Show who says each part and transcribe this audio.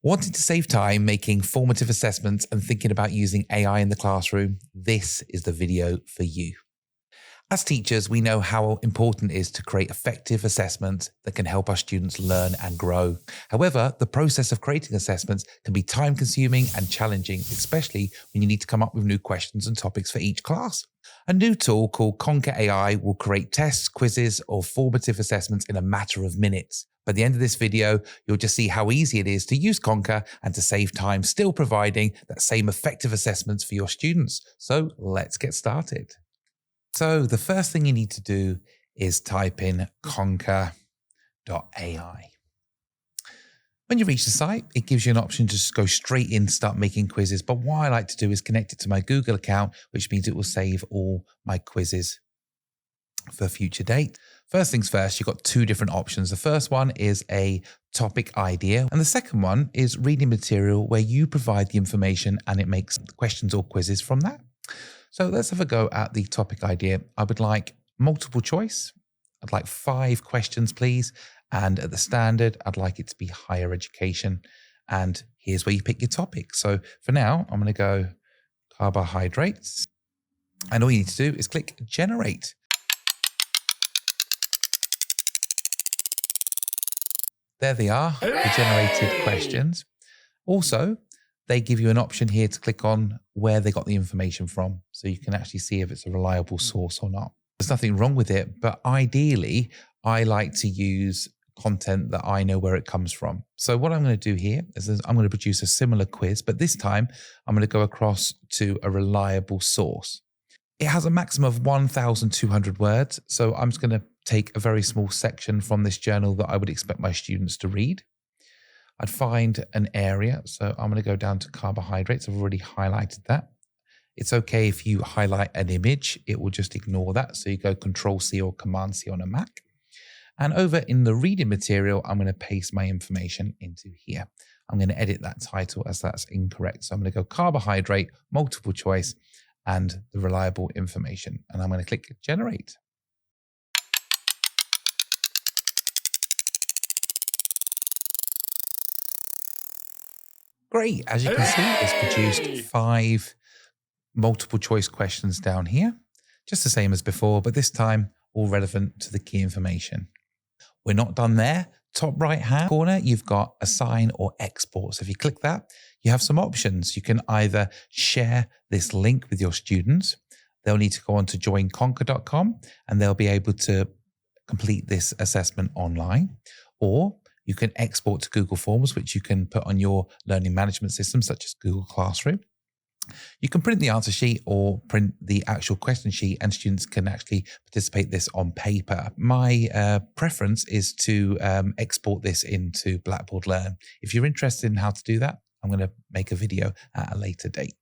Speaker 1: Wanting to save time making formative assessments and thinking about using AI in the classroom? This is the video for you. As teachers, we know how important it is to create effective assessments that can help our students learn and grow. However, the process of creating assessments can be time-consuming and challenging, especially when you need to come up with new questions and topics for each class. A new tool called Conker AI will create tests, quizzes, or formative assessments in a matter of minutes. By the end of this video, you'll just see how easy it is to use Conker and to save time, still providing that same effective assessments for your students. So let's get started. So the first thing you need to do is type in Conker AI. When you reach the site, it gives you an option to just go straight in, start making quizzes. But what I like to do is connect it to my Google account, which means it will save all my quizzes for a future date. First things first, you've got two different options. The first one is a topic idea, and the second one is reading material where you provide the information and it makes questions or quizzes from that. So let's have a go at the topic idea. I would like multiple choice. I'd like 5 questions, please. And at the standard, I'd like it to be higher education. And here's where you pick your topic. So for now, I'm going to go carbohydrates. And all you need to do is click generate. There they are, the generated questions. Also, they give you an option here to click on where they got the information from. So you can actually see if it's a reliable source or not. There's nothing wrong with it, but ideally, I like to use content that I know where it comes from. So what I'm going to do here is I'm going to produce a similar quiz, but this time I'm going to go across to a reliable source. It has a maximum of 1,200 words. So I'm just going to take a very small section from this journal that I would expect my students to read. I'd find an area. So I'm going to go down to carbohydrates. I've already highlighted that. It's okay if you highlight an image, it will just ignore that. So you go Control-C or Command-C on a Mac. And over in the reading material, I'm going to paste my information into here. I'm going to edit that title as that's incorrect. So I'm going to go carbohydrate, multiple choice, and the reliable information. And I'm going to click generate. Great. As you can see, it's produced 5 multiple choice questions down here, just the same as before, but this time all relevant to the key information. We're not done there. Top right hand corner, you've got assign or export. So if you click that, you have some options. You can either share this link with your students. They'll need to go on to joinconker.com and they'll be able to complete this assessment online. Or you can export to Google Forms, which you can put on your learning management system, such as Google Classroom. You can print the answer sheet or print the actual question sheet and students can actually participate this on paper. My preference is to export this into Blackboard Learn. If you're interested in how to do that, I'm going to make a video at a later date.